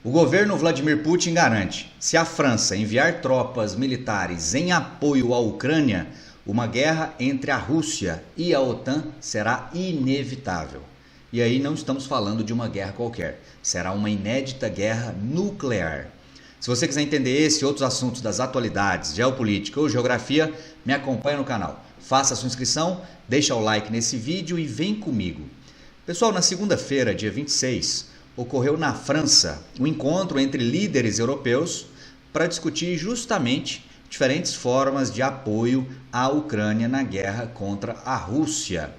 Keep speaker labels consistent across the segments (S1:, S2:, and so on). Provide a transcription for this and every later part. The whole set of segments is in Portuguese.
S1: O governo Vladimir Putin garante: se a França enviar tropas militares em apoio à Ucrânia, uma guerra entre a Rússia e a OTAN será inevitável. E aí não estamos falando de uma guerra qualquer, será uma inédita guerra nuclear. Se você quiser entender esse e outros assuntos das atualidades, geopolítica ou geografia, me acompanha no canal. Faça a sua inscrição, deixa o like nesse vídeo e vem comigo. Pessoal, na segunda-feira, dia 26, ocorreu na França um encontro entre líderes europeus para discutir justamente diferentes formas de apoio à Ucrânia na guerra contra a Rússia.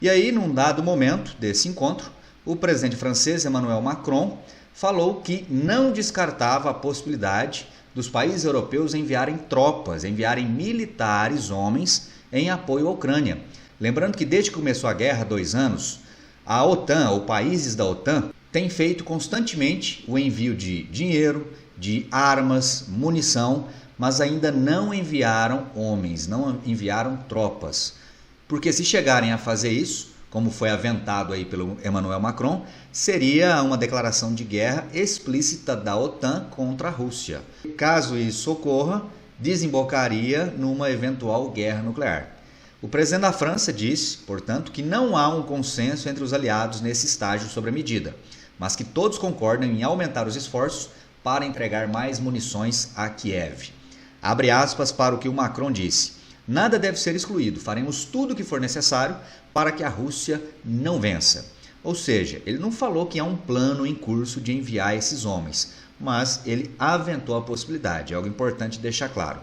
S1: E aí, num dado momento desse encontro, o presidente francês Emmanuel Macron falou que não descartava a possibilidade dos países europeus enviarem tropas, enviarem militares, homens, em apoio à Ucrânia. Lembrando que desde que começou a guerra há 2 anos, a OTAN, ou países da OTAN, têm feito constantemente o envio de dinheiro, de armas, munição, mas ainda não enviaram homens, não enviaram tropas. Porque se chegarem a fazer isso, como foi aventado aí pelo Emmanuel Macron, seria uma declaração de guerra explícita da OTAN contra a Rússia. Caso isso ocorra, desembocaria numa eventual guerra nuclear. O presidente da França disse, portanto, que não há um consenso entre os aliados nesse estágio sobre a medida, mas que todos concordam em aumentar os esforços para entregar mais munições a Kiev. Abre aspas para o que o Macron disse: nada deve ser excluído, faremos tudo o que for necessário para que a Rússia não vença. Ou seja, ele não falou que há um plano em curso de enviar esses homens, mas ele aventou a possibilidade, é algo importante deixar claro.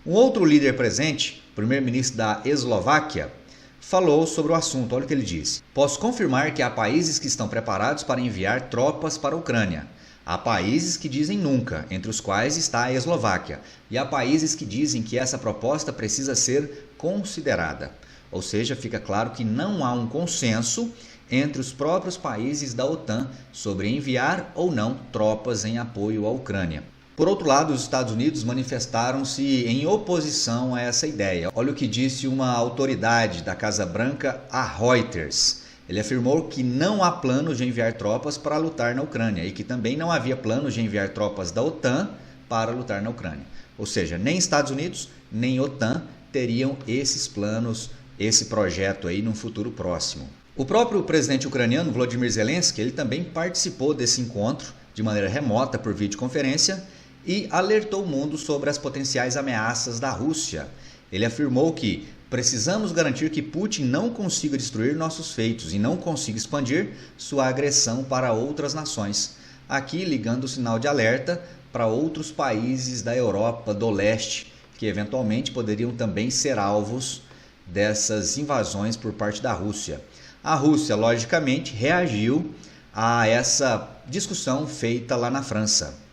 S1: Um outro líder presente, o primeiro-ministro da Eslováquia, falou sobre o assunto. Olha o que ele disse: posso confirmar que há países que estão preparados para enviar tropas para a Ucrânia. Há países que dizem nunca, entre os quais está a Eslováquia, e há países que dizem que essa proposta precisa ser considerada. Ou seja, fica claro que não há um consenso entre os próprios países da OTAN sobre enviar ou não tropas em apoio à Ucrânia. Por outro lado, os Estados Unidos manifestaram-se em oposição a essa ideia. Olha o que disse uma autoridade da Casa Branca a Reuters. Ele afirmou que não há planos de enviar tropas para lutar na Ucrânia e que também não havia planos de enviar tropas da OTAN para lutar na Ucrânia. Ou seja, nem Estados Unidos nem OTAN teriam esses planos, esse projeto aí no futuro próximo. O próprio presidente ucraniano, Volodymyr Zelensky, ele também participou desse encontro de maneira remota por videoconferência e alertou o mundo sobre as potenciais ameaças da Rússia. Ele afirmou que precisamos garantir que Putin não consiga destruir nossos feitos e não consiga expandir sua agressão para outras nações. Aqui ligando o sinal de alerta para outros países da Europa do leste, que eventualmente poderiam também ser alvos dessas invasões por parte da Rússia. A Rússia, logicamente, reagiu a essa discussão feita lá na França.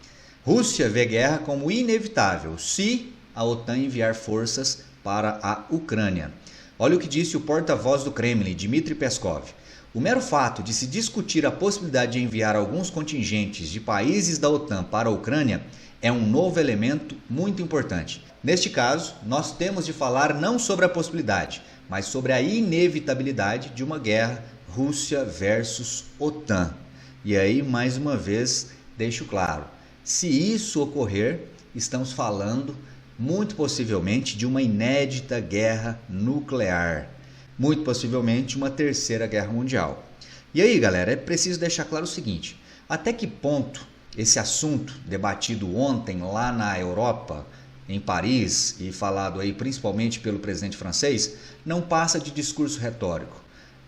S1: Rússia vê guerra como inevitável se a OTAN enviar forças para a Ucrânia. Olha o que disse o porta-voz do Kremlin, Dmitry Peskov. O mero fato de se discutir a possibilidade de enviar alguns contingentes de países da OTAN para a Ucrânia é um novo elemento muito importante. Neste caso, nós temos de falar não sobre a possibilidade, mas sobre a inevitabilidade de uma guerra Rússia versus OTAN. E aí, mais uma vez, deixo claro, se isso ocorrer, estamos falando muito possivelmente de uma inédita guerra nuclear, muito possivelmente uma terceira guerra mundial. E aí, galera, é preciso deixar claro o seguinte: até que ponto esse assunto debatido ontem lá na Europa, em Paris, e falado aí principalmente pelo presidente francês, não passa de discurso retórico,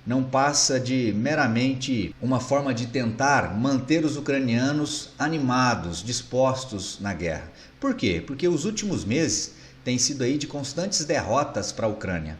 S1: não passa de meramente uma forma de tentar manter os ucranianos animados, dispostos na guerra. Por quê? Porque os últimos meses têm sido aí de constantes derrotas para a Ucrânia.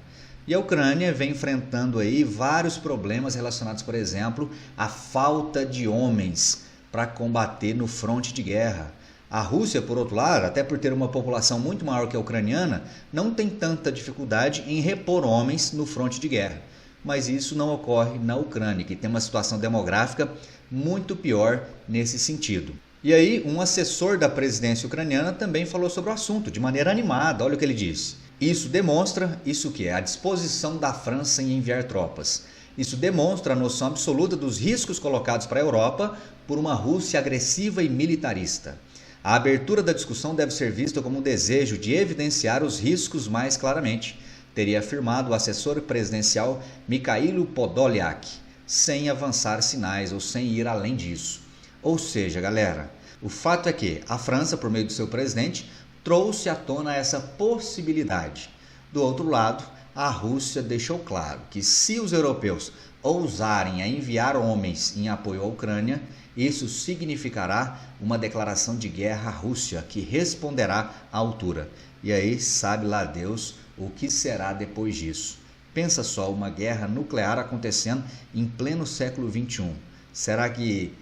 S1: E a Ucrânia vem enfrentando aí vários problemas relacionados, por exemplo, à falta de homens para combater no fronte de guerra. A Rússia, por outro lado, até por ter uma população muito maior que a ucraniana, não tem tanta dificuldade em repor homens no fronte de guerra. Mas isso não ocorre na Ucrânia, que tem uma situação demográfica muito pior nesse sentido. E aí, um assessor da presidência ucraniana também falou sobre o assunto, de maneira animada. Olha o que ele disse: isso demonstra, isso que é, a disposição da França em enviar tropas. Isso demonstra a noção absoluta dos riscos colocados para a Europa por uma Rússia agressiva e militarista. A abertura da discussão deve ser vista como um desejo de evidenciar os riscos mais claramente, teria afirmado o assessor presidencial Mikhailo Podolyak, sem avançar sinais ou sem ir além disso. Ou seja, galera, o fato é que a França, por meio do seu presidente, trouxe à tona essa possibilidade. Do outro lado, a Rússia deixou claro que se os europeus ousarem a enviar homens em apoio à Ucrânia, isso significará uma declaração de guerra à Rússia, que responderá à altura. E aí, sabe lá Deus o que será depois disso. Pensa só, uma guerra nuclear acontecendo em pleno século XXI. Será que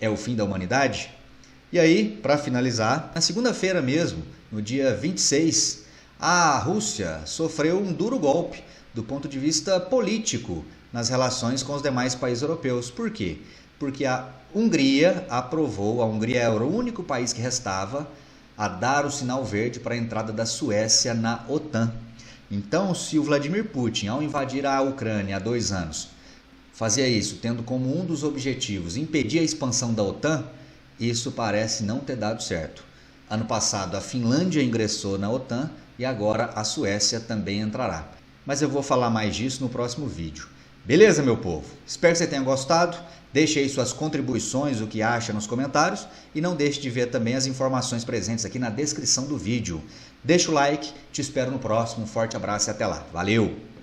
S1: é o fim da humanidade? E aí, para finalizar, na segunda-feira mesmo, no dia 26, a Rússia sofreu um duro golpe do ponto de vista político nas relações com os demais países europeus. Por quê? Porque a Hungria aprovou, a Hungria era o único país que restava a dar o sinal verde para a entrada da Suécia na OTAN. Então, se o Vladimir Putin, ao invadir a Ucrânia há 2 anos, fazia isso tendo como um dos objetivos impedir a expansão da OTAN, isso parece não ter dado certo. Ano passado a Finlândia ingressou na OTAN e agora a Suécia também entrará. Mas eu vou falar mais disso no próximo vídeo. Beleza, meu povo? Espero que você tenha gostado. Deixe aí suas contribuições, o que acha nos comentários e não deixe de ver também as informações presentes aqui na descrição do vídeo. Deixa o like, te espero no próximo. Um forte abraço e até lá. Valeu!